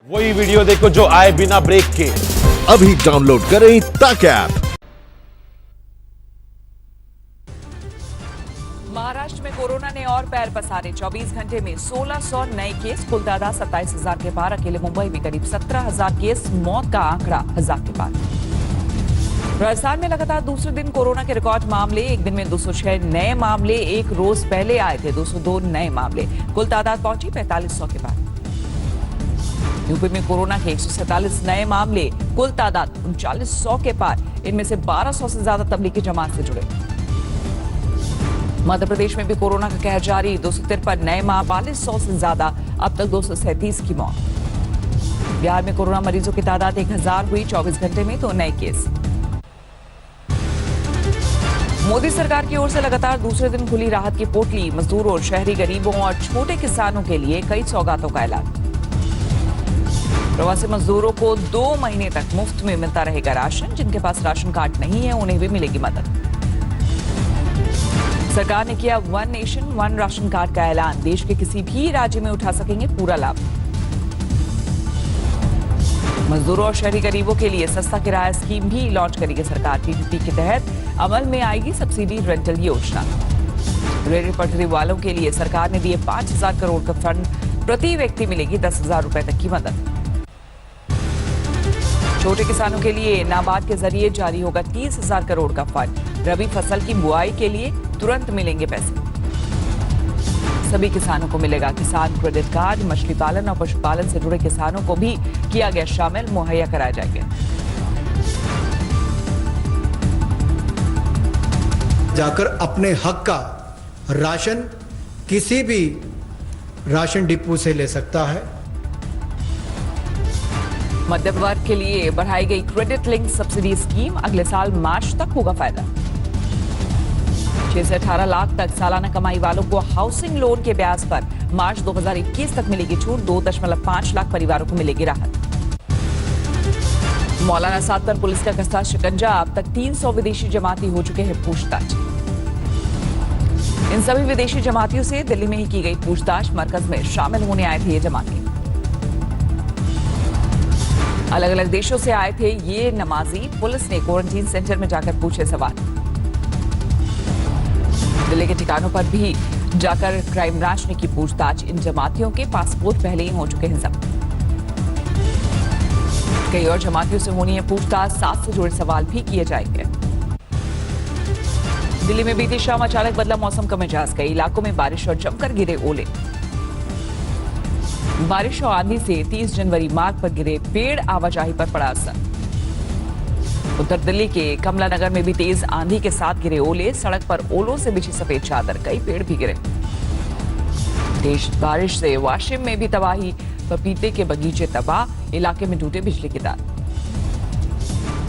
वही वीडियो देखो जो आए बिना ब्रेक के। अभी डाउनलोड करें तक ऐप। महाराष्ट्र में कोरोना ने और पैर पसारे। 24 घंटे में 1600 नए केस, कुल तादाद 27,000 के पार। अकेले मुंबई में करीब 17,000 केस, मौत का आंकड़ा 1000 के पार। राजस्थान में लगातार दूसरे दिन कोरोना के रिकॉर्ड मामले। एक दिन में 206 नए मामले, एक रोज पहले आए थे 202 नए मामले। कुल तादाद पहुंची 4500 के पार। यूपी में कोरोना के 147 नए मामले, कुल तादाद 3900 के पार। इनमें से 1200 से ज्यादा तबलीगी जमात से जुड़े। मध्य प्रदेश में भी कोरोना का कहर जारी। 253 नए मामले, 4200 से ज्यादा, अब तक 237 की मौत। बिहार में कोरोना मरीजों की तादाद 1000 हुई 24 घंटे में, 2 नए केस। मोदी सरकार की ओर से लगातार दूसरे दिन खुली राहत की पोटली। मजदूरों, शहरी गरीबों और छोटे किसानों के लिए कई सौगातों का ऐलान। प्रवासी मजदूरों को 2 महीने तक मुफ्त में मिलता रहेगा राशन। जिनके पास राशन कार्ड नहीं है उन्हें भी मिलेगी मदद। सरकार ने किया one nation one ration card का ऐलान। देश के किसी भी राज्य में उठा सकेंगे पूरा लाभ। मजदूरों और शहरी गरीबों के लिए सस्ता किराया स्कीम भी लॉन्च करेगी सरकार। पीपीपी के तहत अमल में आएगी सब्सिडी रेंटल योजना। रेल पटरी वालों के लिए सरकार ने दिए 5,000 करोड़ का फंड। प्रति व्यक्ति मिलेगी 10,000 रुपए तक की मदद। छोटे किसानों के लिए नाबार्ड के जरिए जारी होगा 30,000 करोड़ का फंड। रबी फसल की बुआई के लिए तुरंत मिलेंगे पैसे। सभी किसानों को मिलेगा किसान क्रेडिट कार्ड। मछली पालन और पशुपालन से जुड़े किसानों को भी किया गया शामिल, मुहैया कराए जाएंगे। जाकर अपने हक का राशन किसी भी राशन डिपो से ले सकता है। मध्यम वर्ग के लिए बढ़ाई गई क्रेडिट लिंक सब्सिडी स्कीम। अगले साल मार्च तक होगा फायदा। 6 से 18 लाख तक सालाना कमाई वालों को हाउसिंग लोन के ब्याज पर मार्च 2021 तक मिलेगी छूट। 2.5 लाख परिवारों को मिलेगी राहत। मौलाना साद पर पुलिस का कसा शिकंजा। अब तक 300 विदेशी जमाती हो चुके हैं पूछताछ। इन सभी विदेशी जमातियों से दिल्ली में ही की गई पूछताछ। मरकज में शामिल होने आए थे ये जमाती। अलग अलग देशों से आए थे ये नमाजी। पुलिस ने क्वारंटीन सेंटर में जाकर पूछे सवाल। दिल्ली के ठिकानों पर भी जाकर क्राइम ब्रांच ने की पूछताछ। इन जमातियों के पासपोर्ट पहले ही हो चुके हैं जब्त। कई और जमातियों से होनी है पूछताछ। 7 से जुड़े सवाल भी किए जाएंगे। दिल्ली में बीती शाम अचानक बदला मौसम का मिजाज। कई इलाकों में बारिश और जमकर गिरे ओले। बारिश और आंधी से 30 जनवरी मार्ग पर गिरे पेड़, आवाजाही पर पड़ा असर। उत्तर दिल्ली के कमला नगर में भी तेज आंधी के साथ गिरे ओले। सड़क पर ओलों से बिछी सफेद चादर, कई पेड़ भी गिरे। तेज बारिश से वाशिम में भी तबाही। पपीते के बगीचे तबाह, इलाके में टूटे बिजली के तार।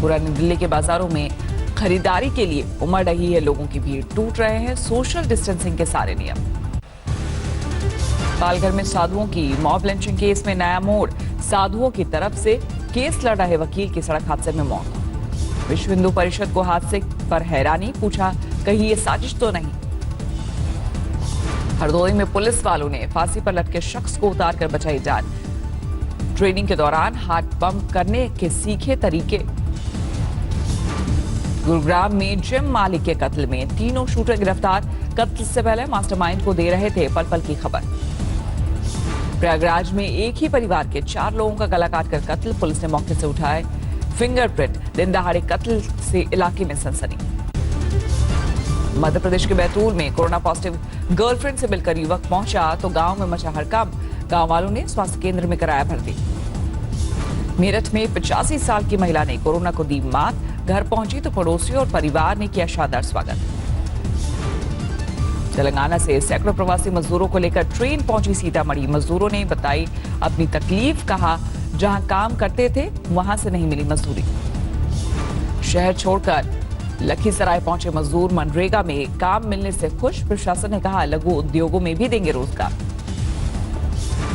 पुरानी दिल्ली के बाजारों में खरीदारी के लिए उमड़ रही है लोगों की भीड़। टूट रहे हैं सोशल डिस्टेंसिंग के सारे नियम। पालघर में साधुओं की मॉब लिंचिंग केस में नया मोड़। साधुओं की तरफ से केस लड़ रहे वकील की सड़क हादसे में मौत। विश्व हिंदू परिषद को हादसे पर हैरानी। पूछा कहीं ये साजिश तो नहीं। हरदोई में पुलिस वालों ने फांसी पर लटके शख्स को उतार कर बचाई जान। ट्रेनिंग के दौरान हाथ पंप करने के सीखे तरीके। गुरुग्राम में जिम मालिक के कत्ल में 3 शूटर गिरफ्तार। कत्ल से पहले मास्टरमाइंड को दे रहे थे पल पल की खबर। प्रयागराज में एक ही परिवार के 4 लोगों का गला काटकर कत्ल। पुलिस ने मौके से उठाए फिंगरप्रिंट। दिन दहाड़े कत्ल से इलाके में सनसनी। मध्य प्रदेश के बैतूल में कोरोना पॉजिटिव गर्लफ्रेंड से मिलकर युवक पहुंचा तो गांव में मचा हड़कंप। गांव वालों ने स्वास्थ्य केंद्र में कराया भर्ती। मेरठ में 85 साल की महिला ने कोरोना को दी मात। घर पहुंची तो पड़ोसियों और परिवार ने किया शानदार स्वागत। तेलंगाना से सैकड़ों प्रवासी मजदूरों को लेकर ट्रेन पहुंची सीतामढ़ी। मजदूरों ने बताई अपनी तकलीफ। कहा जहां काम करते थे वहां से नहीं मिली मजदूरी। शहर छोड़कर लखीसराय पहुंचे मजदूर। मनरेगा में काम मिलने से खुश। प्रशासन ने कहा लघु उद्योगों में भी देंगे रोजगार।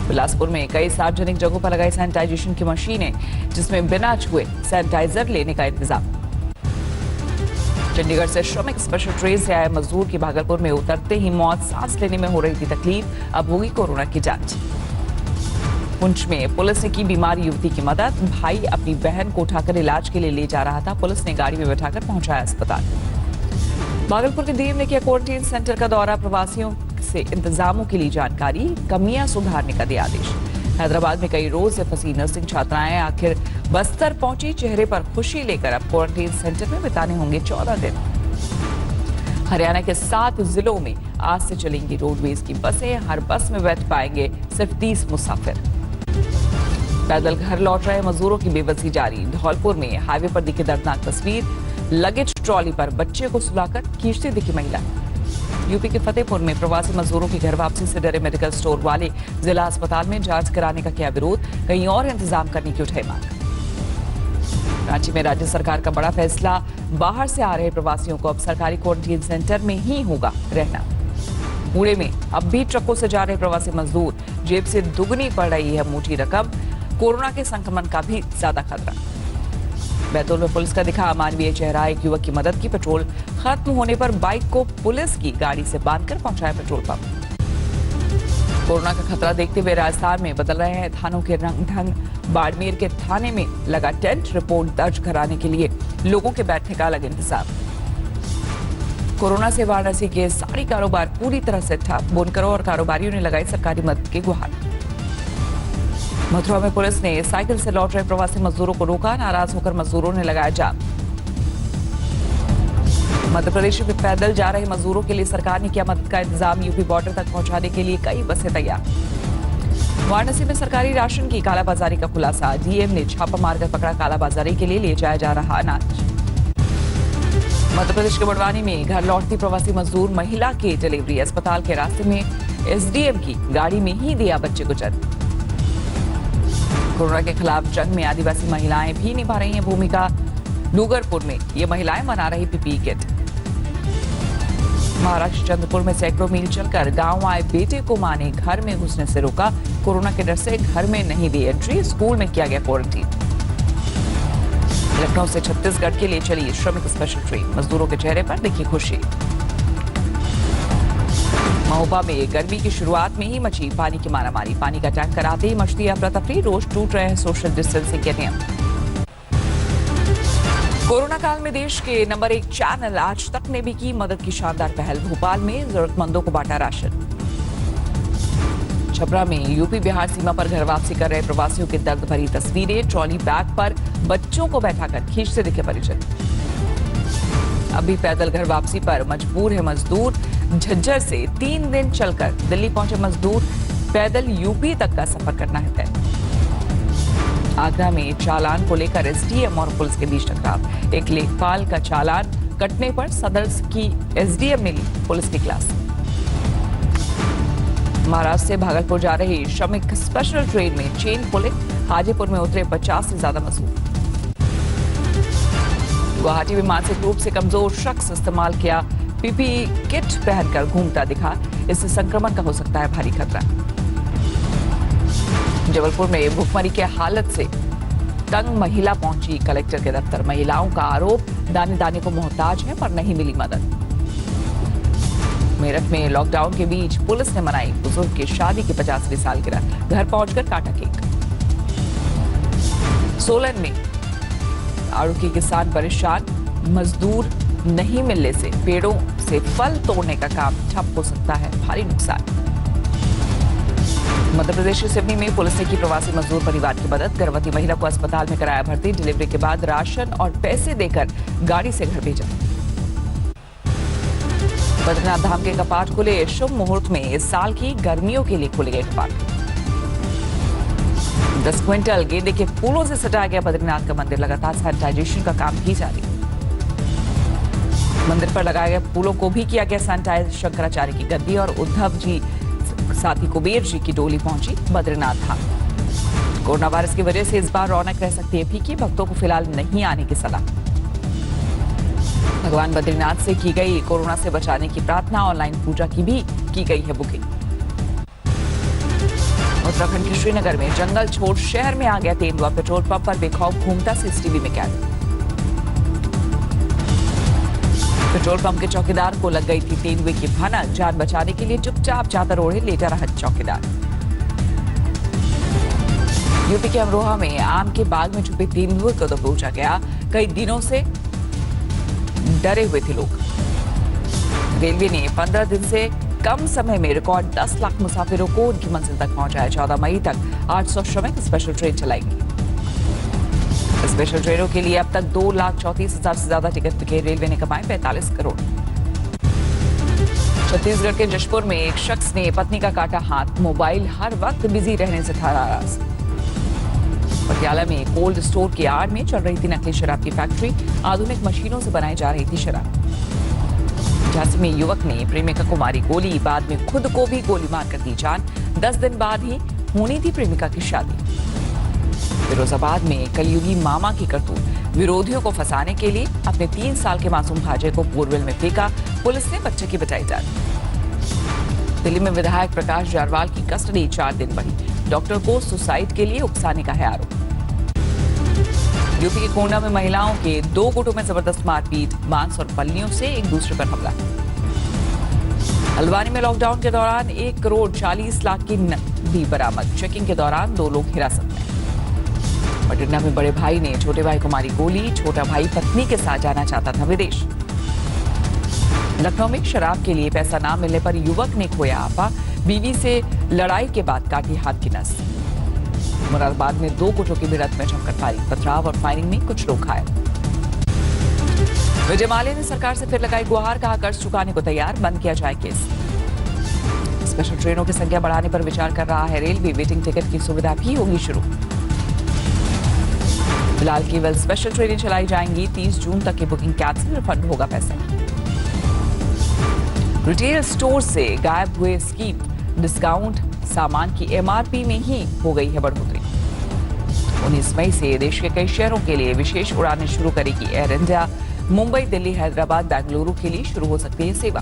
बिलासपुर में कई सार्वजनिक जगहों पर लगाई सैनिटाइजेशन की मशीनें, जिसमें बिना छुए सैनिटाइजर लेने का इंतजाम। चंडीगढ़ से श्रमिक स्पेशल ट्रेन से आए मजदूर की भागलपुर में उतरते ही मौत। सांस लेने में हो रही थी तकलीफ। अब होगी कोरोना की जांच। पुंछ में पुलिस ने की बीमार युवती की मदद। भाई अपनी बहन को उठाकर इलाज के लिए ले जा रहा था, पुलिस ने गाड़ी में बैठाकर पहुंचाया अस्पताल। भागलपुर के डीएम ने किया क्वारंटीन सेंटर का दौरा, प्रवासियों से इंतजामों के लिए जानकारी, कमियां सुधारने का दिया आदेश। हैदराबाद में कई रोज से फंसी नर्सिंग छात्राएं आखिर बस्तर पहुंची, चेहरे पर खुशी लेकर अब क्वारंटीन सेंटर में बिताने होंगे 14 दिन। हरियाणा के 7 जिलों में आज से चलेंगी रोडवेज की बसें, हर बस में बैठ पाएंगे सिर्फ 30 मुसाफिर। पैदल घर लौट रहे मजदूरों की बेबसी जारी, धौलपुर में हाईवे पर दिखी दर्दनाक तस्वीर, लगेज ट्रॉली पर बच्चे को सुलाकर खींचती दिखी महिला। यूपी के फतेहपुर में प्रवासी मजदूरों की घर वापसी से डरे मेडिकल स्टोर वाले, जिला अस्पताल में जांच कराने का किया विरोध, कहीं और इंतजाम करने की उठाई मांग। रांची में राज्य सरकार का बड़ा फैसला, बाहर से आ रहे प्रवासियों को अब सरकारी क्वारंटीन सेंटर में ही होगा रहना। पुणे में अब भी ट्रकों से जा रहे प्रवासी मजदूर, जेब से दुगनी पड़ रही है मोटी रकम, कोरोना के संक्रमण का भी ज्यादा खतरा। बैतूल में पुलिस का दिखा अमानवीय चेहरा, एक युवक की मदद की, पेट्रोल खत्म होने पर बाइक को पुलिस की गाड़ी से बांधकर पहुंचाया पेट्रोल पंप। कोरोना का खतरा देखते हुए राजस्थान में बदल रहे हैं थानों के रंग ढंग, बाड़मेर के थाने में लगा टेंट, रिपोर्ट दर्ज कराने के लिए लोगों के बैठने का अलग इंतजाम। कोरोना से वाराणसी के साड़ी कारोबार पूरी तरह से ठप, बुनकरों और कारोबारियों ने लगाई सरकारी मदद की गुहार। मथुरा में पुलिस ने साइकिल से लौट रहे प्रवासी मजदूरों को रोका, नाराज होकर मजदूरों ने लगाया जाम। मध्य प्रदेश में पैदल जा रहे मजदूरों के लिए सरकार ने किया मदद का इंतजाम, यूपी बॉर्डर तक पहुंचाने के लिए कई बसें तैयार। वाराणसी में सरकारी राशन की कालाबाजारी का खुलासा, डीएम ने छापा मारकर पकड़ा कालाबाजारी के लिए ले जाया जा रहा अनाज। मध्य प्रदेश के बड़वानी में घर लौटती प्रवासी मजदूर महिला की डिलीवरी, अस्पताल के रास्ते में एसडीएम की गाड़ी में ही दिया बच्चे को जन्म। कोरोना के खिलाफ जंग में आदिवासी महिलाएं भी निभा रही हैं भूमिका, डूंगरपुर में ये महिलाएं मना रही पीपीई किट। महाराष्ट्र चंद्रपुर में सैकड़ों मील चलकर गांव आए बेटे को मां ने घर में घुसने से रोका, कोरोना के डर से घर में नहीं दी एंट्री, स्कूल में किया गया क्वारंटीन। लखनऊ से छत्तीसगढ़ के लिए चली श्रमिक स्पेशल ट्रेन, मजदूरों के चेहरे पर दिखी खुशी। महोबा में गर्मी की शुरुआत में ही मची पानी की मारामारी, पानी का टैंकर आते ही मचती अफरा तफरी, रोज टूट रहे हैं सोशल डिस्टेंसिंग के नियम। कोरोना काल में देश के नंबर 1 चैनल आज तक ने भी की मदद की शानदार पहल, भोपाल में जरूरतमंदों को बांटा राशन। छपरा में यूपी बिहार सीमा पर घर वापसी कर रहे प्रवासियों की दर्द भरी तस्वीरें, ट्रॉली बैग पर बच्चों को बैठाकर खींचते दिखे परिजन। अभी पैदल घर वापसी पर मजबूर है मजदूर, झज्जर से 3 दिन चलकर दिल्ली पहुंचे मजदूर, पैदल यूपी तक का सफर करना है तय। आगरा में चालान को लेकर एसडीएम और पुलिस के बीच टकराव, एक लेखपाल का चालान कटने पर सदर की एसडीएम ने ली पुलिस की क्लास। महाराष्ट्र से भागलपुर जा रही श्रमिक स्पेशल ट्रेन में चेन खुले, हाजीपुर में उतरे 50 से ज्यादा मजदूर। गुवाहाटी में मानसिक रूप से कमजोर शख्स इस्तेमाल किया पीपीई किट पहनकर घूमता दिखा, इससे संक्रमण का हो सकता है भारी खतरा। जबलपुर में भूखमरी के हालत से तंग महिला पहुंची कलेक्टर के दफ्तर, महिलाओं का आरोप दाने दाने को मोहताज है पर नहीं मिली मदद। मेरठ में लॉकडाउन के बीच पुलिस ने मनाई बुजुर्ग की शादी की 50वीं सालगिरह, घर पहुंचकर काटा केक। सोलन में आड़ू के किसान परेशान, मजदूर नहीं मिलने से पेड़ों से फल तोड़ने का काम ठप हो सकता है, भारी नुकसान। मध्य प्रदेश के सिवनी में पुलिस ने की प्रवासी मजदूर परिवार की मदद, गर्भवती महिला को अस्पताल में कराया भर्ती, डिलीवरी के बाद राशन और पैसे देकर गाड़ी से घर भेजा। बद्रीनाथ धाम के कपाट खुले, शुभ मुहूर्त में इस साल की गर्मियों के लिए खुले गए कपाट। 10 क्विंटल गेंदे के फूलों से सजाया गया बद्रीनाथ का मंदिर, लगातार सैनिटाइजेशन का काम की जा रही। मंदिर पर लगाए गए फूलों को भी किया गया सैनिटाइज, शंकराचार्य की गद्दी और उद्धव जी साथ ही कुबेर जी की डोली पहुंची बद्रीनाथ धाम। कोरोना वायरस की वजह से इस बार रौनक रह सकती है फीकी, भक्तों को फिलहाल नहीं आने की सलाह। भगवान बद्रीनाथ से की गई कोरोना से बचाने की प्रार्थना, ऑनलाइन पूजा की भी की गई है बुकिंग। उत्तराखंड के श्रीनगर में जंगल छोड़ शहर में आ गया तेंदुआ, पेट्रोल पंप पर बेखौफ घूमता सीसीटीवी में कैद। पेट्रोल पंप के चौकीदार को लग गई थी तेंदुए की भनक, जान बचाने के लिए चुपचाप चादर ओढ़े लेटा रहा चौकीदार। यूपी के अमरोहा में आम के बाग में छुपे 3 युवक को दबोचा गया। कई दिनों से डरे हुए थे लोग। रेलवे ने 15 दिन से कम समय में रिकॉर्ड 10 लाख मुसाफिरों को उनकी मंजिल तक पहुंचाया। 14 मई तक 800 श्रमिक स्पेशल ट्रेन चलाएंगी। स्पेशल ट्रेनों के लिए अब तक 2,34,000 से ज्यादा टिकट बिके। रेलवे ने कमाए 45 करोड़। छत्तीसगढ़ के जशपुर में एक शख्स ने पत्नी का काटा हाथ। मोबाइल हर वक्त बिजी रहने से था नाराज। पटियाला में कोल्ड स्टोर की आड़ में चल रही थी नकली शराब की फैक्ट्री। आधुनिक मशीनों से बनाई जा रही थी शराब। झांसी में युवक ने प्रेमिका को मारी गोली, बाद में खुद को भी गोली मारकर दी जान। 10 दिन बाद ही होनी थी प्रेमिका की शादी। फिरोजाबाद में कलयुगी मामा की करतूत। विरोधियों को फंसाने के लिए अपने 3 साल के मासूम भांजे को बोरवेल में फेंका। पुलिस ने बच्चे की बचाई जान। दिल्ली में विधायक प्रकाश जारवाल की कस्टडी 4 दिन बढ़ी। डॉक्टर को सुसाइड के लिए उकसाने का है आरोप। यूपी के कोंडा में महिलाओं के 2 गुटों में जबरदस्त मारपीट। बांस और पल्लियों से एक दूसरे पर हमला। हल्द्वानी में लॉकडाउन के दौरान 1 करोड़ 40 लाख की नकदी बरामद। चेकिंग के दौरान 2 लोग हिरासत में। बठिंडा में बड़े भाई ने छोटे भाई को मारी गोली। छोटा भाई पत्नी के साथ जाना चाहता था विदेश। लखनऊ में शराब के लिए पैसा ना मिलने पर युवक ने खोया आपा। बीवी से लड़ाई के बाद काटी हाथ की नस। मुरादाबाद में 2 गुटों की भिड़ंत में जमकर फायरिंग। पथराव और फायरिंग में कुछ लोग घायल। विजय माल्या ने सरकार से फिर लगाई गुहार। कहा कर्ज चुकाने को तैयार, बंद किया जाए केस। स्पेशल ट्रेनों की संख्या बढ़ाने पर विचार कर रहा है रेलवे। वेटिंग टिकट की सुविधा भी होगी शुरू। फिलहाल केवल स्पेशल ट्रेनें चलाई जाएंगी। 30 जून तक की बुकिंग कैंसिल, रिफंड होगा पैसे। रिटेल स्टोर से गायब हुए स्कीम डिस्काउंट सामान की एमआरपी में ही हो गई है बढ़ोतरी। 19 मई से देश के कई शहरों के लिए विशेष उड़ानें शुरू करेगी एयर इंडिया। मुंबई, दिल्ली, हैदराबाद, बेंगलुरु के लिए शुरू हो सकती है सेवा।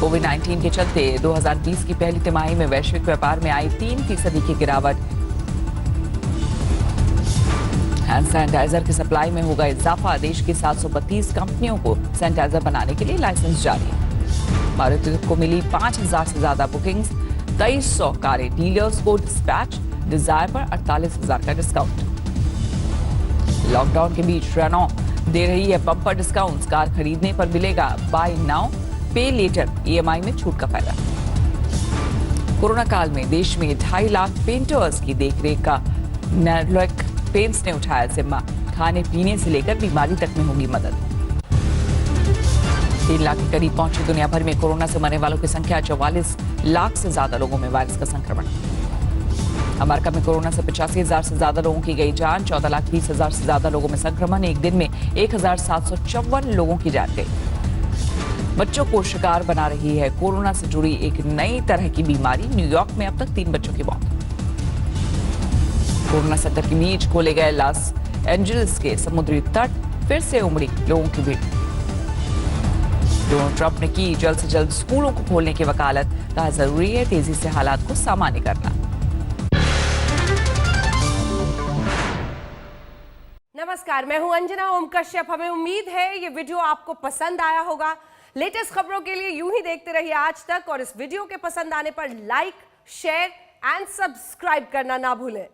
कोविड-19 के चलते 2020 की पहली तिमाही में वैश्विक व्यापार में आई 3% की गिरावट। हैंड सैनिटाइजर की सप्लाई में होगा इजाफा। देश की 732 कंपनियों को सैनिटाइजर बनाने के लिए लाइसेंस जारी। मारुति को मिली 5,000 से ज्यादा बुकिंग्स। 2300 कारें डीलर्स को डिस्पैच। डिजायर पर 48,000 का डिस्काउंट। लॉकडाउन के बीच रेनॉ दे रही है बम्पर डिस्काउंट्स। कार खरीदने पर मिलेगा बाय नाउ पे लेटर ईएमआई में छूट का फायदा। कोरोना काल में देश में 2.5 लाख पेंटर्स की देखरेख का नेटवर्क पेंट्स ने उठाया जिम्मा। खाने पीने से लेकर बीमारी तक में होगी मदद। 3 लाख के करीब पहुंची दुनिया भर में कोरोना से मरने वालों की संख्या। 44 लाख से ज्यादा लोगों में वायरस का संक्रमण। अमेरिका में कोरोना से 85,000 से ज्यादा लोगों की गई जान। 14,20,000 से ज्यादा लोगों में संक्रमण। एक दिन में 1,754 लोगों की जान गई। बच्चों को शिकार बना रही है कोरोना से जुड़ी एक नई तरह की बीमारी। न्यूयॉर्क में अब तक 3 बच्चों की मौत। कोरोना संकट के बीच खोले गए लॉस एंजल्स के समुद्री तट। फिर से उमड़ी लोगों की भीड़। डोनाल्ड ट्रंप ने की जल्द से जल्द स्कूलों को खोलने की वकालत। कहा जरूरी है तेजी से हालात को सामान्य करना। नमस्कार, मैं हूं अंजना ओम कश्यप। हमें उम्मीद है ये वीडियो आपको पसंद आया होगा। लेटेस्ट खबरों के लिए यूं ही देखते रहिए आज तक और इस वीडियो के पसंद आने पर लाइक, शेयर एंड सब्सक्राइब करना ना भूलें।